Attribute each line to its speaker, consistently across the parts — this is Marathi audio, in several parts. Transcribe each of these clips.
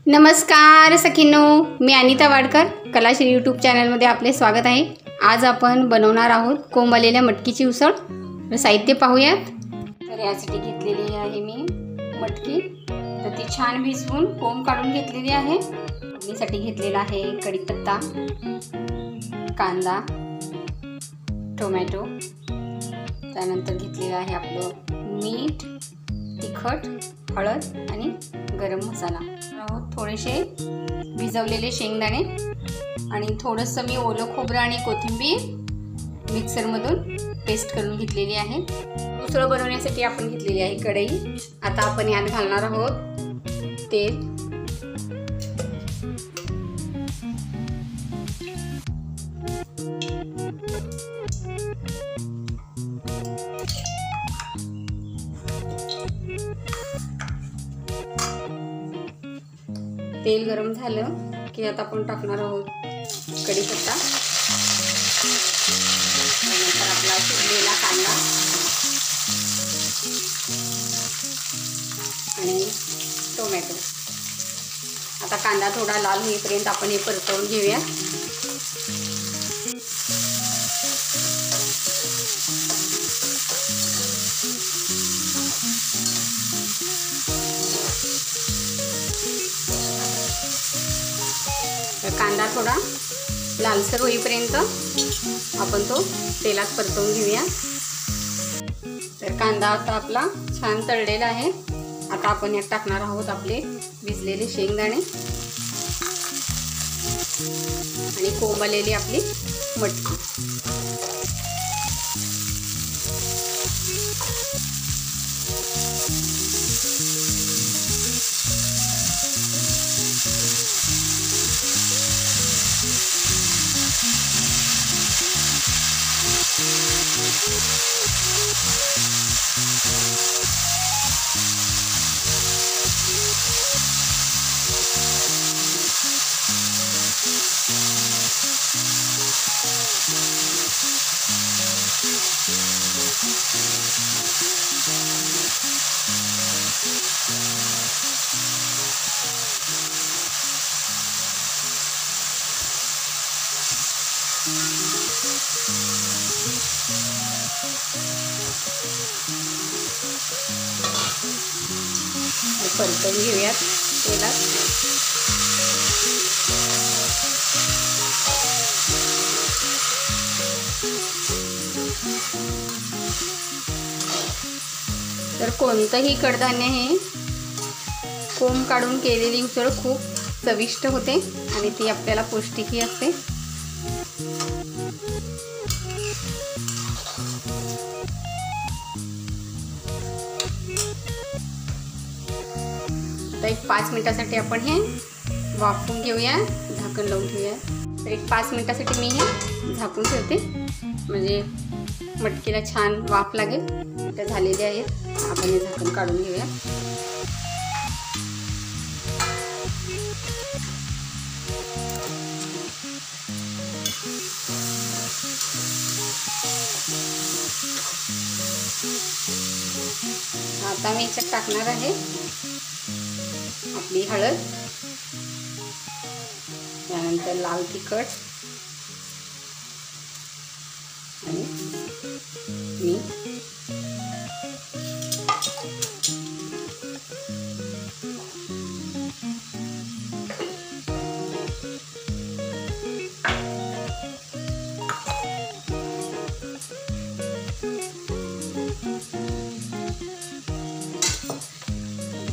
Speaker 1: नमस्कार सखींनो, मी अनिता वाडकर कलाश्री यूट्यूब चॅनलमध्ये आपले स्वागत आहे। आज आपण बनवणार आहोत कोंब आलेल्या मटकीची उसळ। साहित्य पाहूयात। तर यासाठी घेतलेली आहे मी मटकी, तर ती छान भिजवून कोंब काढून घेतलेली आहे। फोडणीसाठी घेतलेला आहे कढीपत्ता, कांदा, टोमॅटो, त्यानंतर घेतलेला आहे आपलं मीठ, तिखट, हळद आणि गरम मसाला। थोडेसे भिजवलेले शेंगदाणे आणि थोडंसं मी ओलं खोबरं आणि कोथिंबीर मिक्सरमधून पेस्ट करून घेतलेली आहे। उसळ बनवण्यासाठी आपण घेतलेली आहे कढई। आता आपण यात घालणार आहोत तेल, तेल गरम झालं की आता आपण टाकणार आहोत कढीपत्ता, त्यानंतर आपला चिरलेला कांदा आणि टोमॅटो। आता कांदा थोडा लाल होईपर्यंत आपण हे परतवून घेऊया। कांदा थोडा लालसर होईपर्यंत आपण तो तेलात परतवून घेऊया। तर कांदा आता आपला छान तळलेला आहे। आता आपण यात टाकणार आहोत आपले भिजलेले शेंगदाणे आणि कोंब आलेली आपली मटकी। परतवून घेऊयात तेलात। तर कोणतंही कडधान्य हे कोंब काढून केलेली उसळ खूप चविष्ट होते आणि ती आपल्याला पौष्टिकही असते। एक 5 मिनिटासाठी आपण हे वाफवून घेऊया, झाकण लावून ठेवूया। तर एक 5 मिनिटासाठी मी हे झाकून ठेवते, म्हणजे मटकीला छान वाफ लागेल। ते झालेले आहेत, आपण हे झाकण काढून घेऊया। आता मी याच्यात टाकणार आहे आपली हळद, त्यानंतर लाल तिखट आणि मीठ,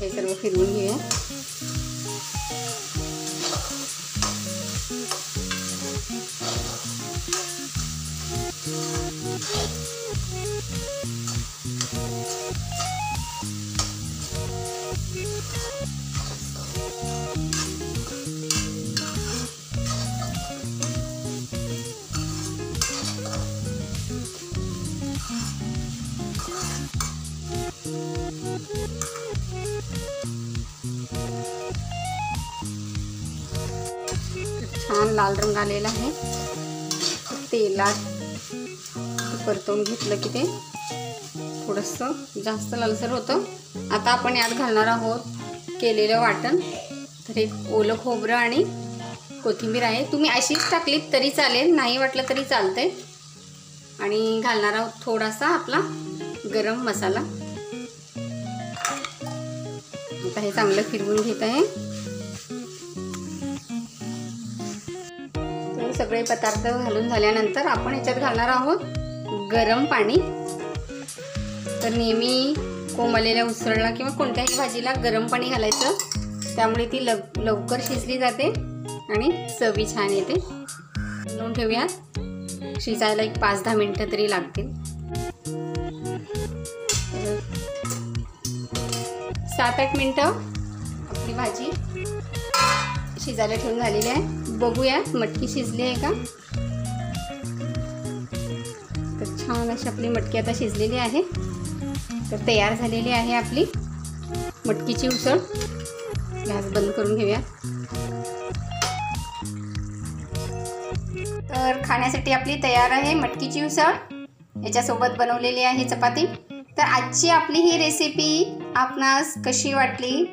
Speaker 1: हे सर्व फिरवून घेऊया। छान लाल रंग आलेला आहे। तेलात परतवून घेतलं की ते थोडंसं जास्त लालसर होतं। आता आपण यात घालणार आहोत केलेलं वाटण, तर एक ओलं खोबरं आणि कोथिंबीर आहे. तुम्ही अशीच टाकलीत तरी चालेल, नाही वाटलं तरी चालतंय. आणि घालणार आहोत थोडासा आपला गरम मसाला. आता हे चांगलं फिरवून घेत आहे. तर सगळे पदार्थ घालून झाल्यानंतर आपण याच्यात घालणार आहोत गरम पाणी. तर नेहमी कोंबलेल्या उसळला किंवा कोणत्याही भाजीला गरम पाणी घालायचं, त्यामुळे ती लवकर शिजली जाते आणि चवी छान येते. लावून ठेवूया. शिजायला एक 5-10 मिनटं तरी लागतील. 7-8 मिनटं आपली भाजी शिजायला ठेवून झालेली आहे. बघूया मटकी शिजली आहे का. तर छान अशी आपली मटकी आता शिजलेली आहे. तर तयार झालेली आहे आपली मटकीची उसळ. गॅस बंद करून घेऊया. तर खाण्यासाठी आपली तयार आहे मटकीची उसळ. याच्यासोबत बनवलेली आहे चपाती. तर आजची आपली ही रेसिपी आपणास कशी वाटली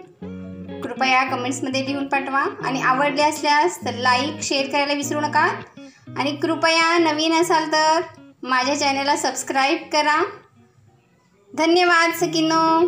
Speaker 1: कृपया कमेंट्समध्ये लिहून पाठवा. आणि आवडली असल्यास तर लाईक शेअर करायला विसरू नका. आणि कृपया नवीन असाल तर माझ्या चॅनलला सबस्क्राईब करा. धन्यवाद सगळ्यांनो.